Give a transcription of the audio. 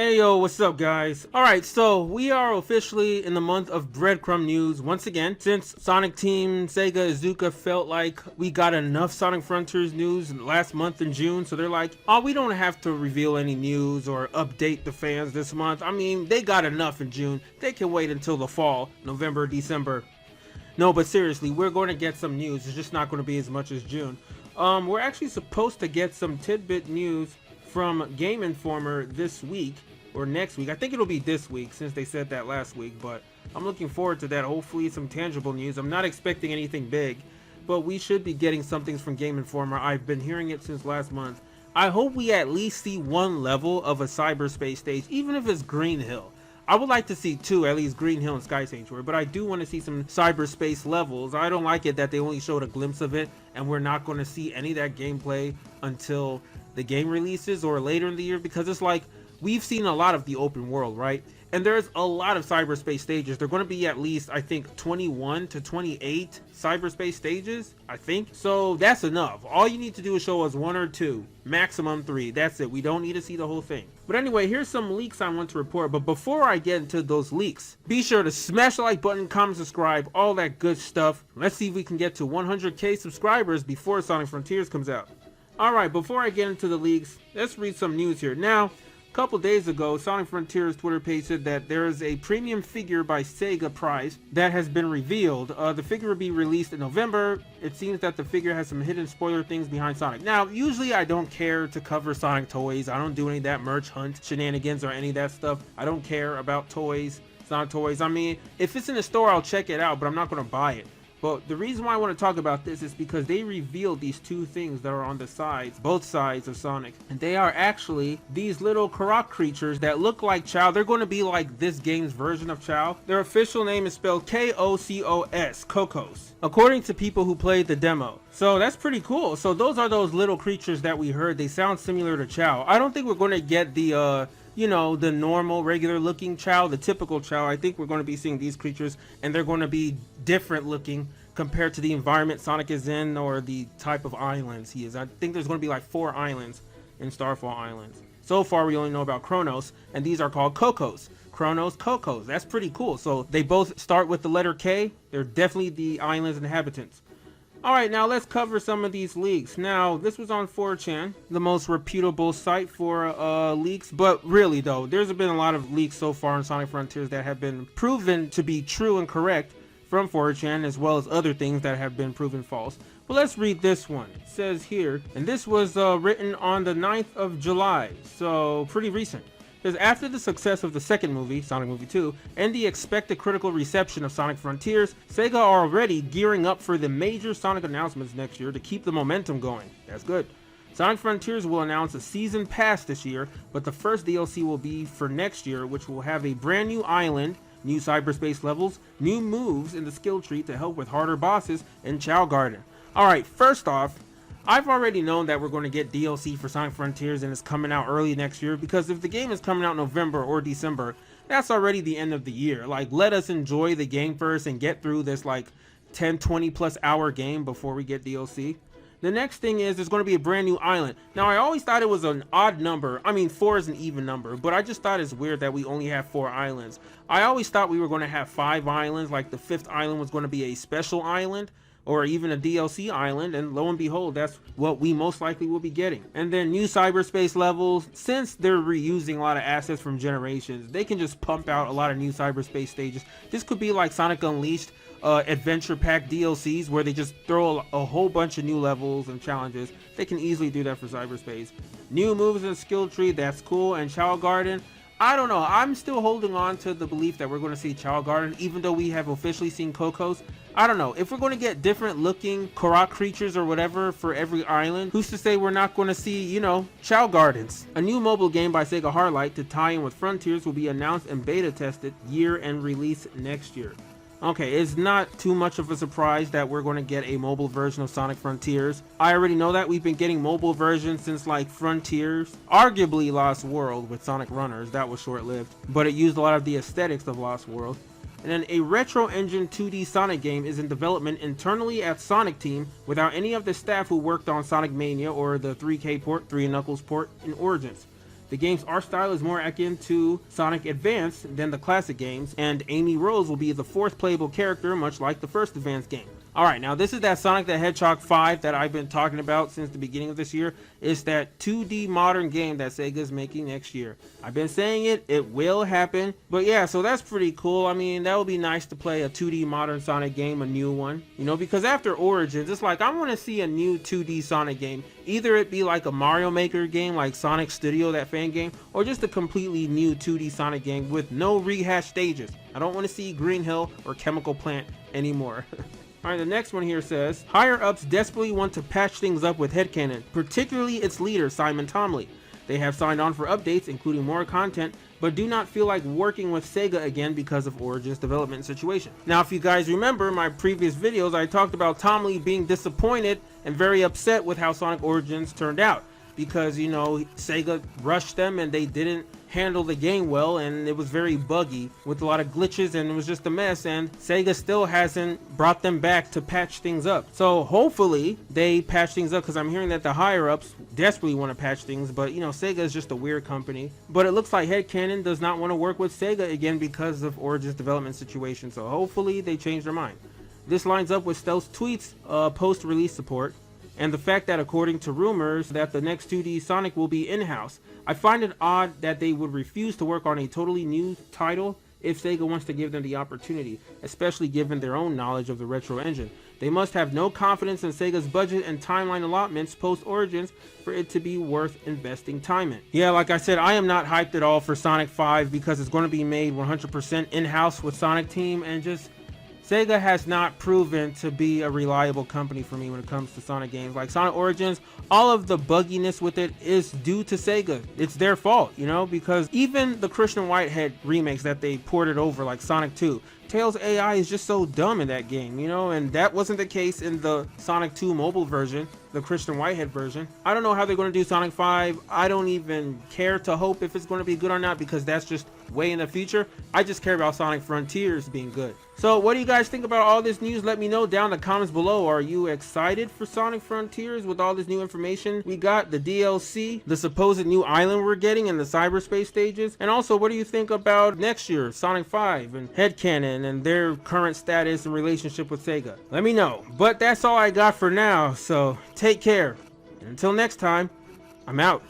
Hey yo, what's up guys? Alright, so we are officially in the month of breadcrumb news once again. Since Sonic Team Sega Izuka felt like we got enough Sonic Frontiers news last month in June, so they're like, oh, we don't have to reveal any news or update the fans this month. I mean, they got enough in June. They can wait until the fall, November, December. No, but seriously, we're going to get some news. It's just not going to be as much as June. We're actually supposed to get some tidbit news from Game Informer this week or next week. I think it'll be this week since they said that last week, but I'm looking forward to that. Hopefully some tangible news. I'm not expecting anything big, but we should be getting some things from Game Informer. I've been hearing it since last month. I hope we at least see one level of a cyberspace stage, even if it's Green Hill. I would like to see two, at least Green Hill and Sky Sanctuary, but I do want to see some cyberspace levels. I don't like it that they only showed a glimpse of it and we're not going to see any of that gameplay until the game releases or later in the year, because it's like, we've seen a lot of the open world, right? And there's a lot of cyberspace stages. They're going to be at least, I think, 21 to 28 cyberspace stages, I think. So that's enough. All you need to do is show us one or two, maximum three. That's it. We don't need to see the whole thing. But anyway, here's some leaks I want to report. But before I get into those leaks, be sure to smash the like button, comment, subscribe, all that good stuff. Let's see if we can get to 100K subscribers before Sonic Frontiers comes out. Alright, before I get into the leaks, let's read some news here. Now, a couple days ago, Sonic Frontiers Twitter page said that there is a premium figure by Sega prize that has been revealed. The figure will be released in November. It seems that the figure has some hidden spoiler things behind Sonic. Now, usually I don't care to cover Sonic toys. I don't do any of that merch hunt shenanigans or any of that stuff. I don't care about toys, Sonic toys. I mean, if it's in the store, I'll check it out, but I'm not going to buy it. But the reason why I want to talk about this is because they revealed these two things that are on the sides, both sides of Sonic. And they are actually these little Kocos creatures that look like Chao. They're going to be like this game's version of Chao. Their official name is spelled K-O-C-O-S, Kocos, according to people who played the demo. So that's pretty cool. So those are those little creatures that we heard. They sound similar to Chao. I don't think we're going to get the you know, the normal regular looking Chao, the typical Chao. I think we're going to be seeing these creatures and they're going to be different looking compared to the environment Sonic is in or the type of islands he is. I think there's going to be like 4 islands in Starfall Island. So far we only know about Kronos, and these are called Kocos. Kronos, Kocos. That's pretty cool. So they both start with the letter K. They're definitely the island's inhabitants. Alright, now let's cover some of these leaks. Now, this was on 4chan, the most reputable site for leaks, but really though, there's been a lot of leaks so far in Sonic Frontiers that have been proven to be true and correct from 4chan, as well as other things that have been proven false. But let's read this one. It says here, and this was written on the 9th of July, so pretty recent. Because after the success of the second movie, Sonic Movie 2, and the expected critical reception of Sonic Frontiers, Sega are already gearing up for the major Sonic announcements next year to keep the momentum going. That's good. Sonic Frontiers will announce a season pass this year, but the first DLC will be for next year, which will have a brand new island, new cyberspace levels, new moves in the skill tree to help with harder bosses, and Chao Garden. Alright, first off, I've already known that we're going to get DLC for Sonic Frontiers and it's coming out early next year, because if the game is coming out November or December, that's already the end of the year. Like, let us enjoy the game first and get through this like 10-20 plus hour game before we get DLC. The next thing is there's going to be a brand new island. Now, I always thought it was an odd number. I mean, 4 is an even number, but I just thought it's weird that we only have 4 islands. I always thought we were going to have 5 islands, like the 5th island was going to be a special island, or even a DLC island, and lo and behold, that's what we most likely will be getting. And then new cyberspace levels. Since they're reusing a lot of assets from Generations, they can just pump out a lot of new cyberspace stages. This could be like Sonic Unleashed adventure pack DLCs, where they just throw a whole bunch of new levels and challenges. They can easily do that for cyberspace. New moves in the skill tree, that's cool. And Chao Garden, I don't know, I'm still holding on to the belief that we're going to see Chao Garden, even though we have officially seen Kocos. I don't know, if we're going to get different looking Kocos creatures or whatever for every island, who's to say we're not going to see, you know, Chao Gardens. A new mobile game by Sega Harlight to tie in with Frontiers will be announced and beta tested year and release next year. Okay, it's not too much of a surprise that we're going to get a mobile version of Sonic Frontiers. I already know that. We've been getting mobile versions since like Frontiers, arguably Lost World with Sonic Runners. That was short-lived, but it used a lot of the aesthetics of Lost World. And then a retro engine 2D Sonic game is in development internally at Sonic Team without any of the staff who worked on Sonic Mania or the 3K port, 3 Knuckles port in Origins. The game's art style is more akin to Sonic Advance than the classic games, and Amy Rose will be the 4th playable character, much like the first Advance game. Alright, now this is that Sonic the Hedgehog 5 that I've been talking about since the beginning of this year. It's that 2D modern game that Sega's making next year. I've been saying it, it will happen. But yeah, so that's pretty cool. I mean, that would be nice to play a 2D modern Sonic game, a new one. You know, because after Origins, it's like, I want to see a new 2D Sonic game. Either it be like a Mario Maker game, like Sonic Studio, that fan game, or just a completely new 2D Sonic game with no rehashed stages. I don't want to see Green Hill or Chemical Plant anymore. Alright, the next one here says, higher-ups desperately want to patch things up with Headcanon, particularly its leader, Simon Tomley. They have signed on for updates, including more content, but do not feel like working with Sega again because of Origins' development situation. Now, if you guys remember my previous videos, I talked about Tomley being disappointed and very upset with how Sonic Origins turned out. Because, you know, Sega rushed them and they didn't handle the game well, and it was very buggy with a lot of glitches, and it was just a mess, and Sega still hasn't brought them back to patch things up. So hopefully they patch things up, because I'm hearing that the higher ups desperately want to patch things, but you know, Sega is just a weird company. But it looks like Headcanon does not want to work with Sega again because of Origins development situation, so hopefully they change their mind. This lines up with Stealth's tweets post-release support, and the fact that according to rumors that the next 2D Sonic will be in-house. I find it odd that they would refuse to work on a totally new title if Sega wants to give them the opportunity, especially given their own knowledge of the retro engine. They must have no confidence in Sega's budget and timeline allotments post-Origins for it to be worth investing time in. Yeah, like I said, I am not hyped at all for Sonic 5 because it's going to be made 100% in-house with Sonic Team, and just Sega has not proven to be a reliable company for me when it comes to Sonic games. Like Sonic Origins, all of the bugginess with it is due to Sega. It's their fault, you know, because even the Christian Whitehead remakes that they ported over, like Sonic 2, Tails AI is just so dumb in that game, you know, and that wasn't the case in the Sonic 2 mobile version, the Christian Whitehead version. I don't know how they're going to do Sonic 5. I don't even care to hope if it's going to be good or not, because that's just way in the future. I just care about Sonic Frontiers being good. So what do you guys think about all this news? Let me know down in the comments below. Are you excited for Sonic Frontiers with all this new information? We got the DLC, the supposed new island we're getting, and the cyberspace stages. And also, what do you think about next year, Sonic 5 and Headcanon and their current status and relationship with Sega? Let me know. But that's all I got for now, so take care. And until next time, I'm out.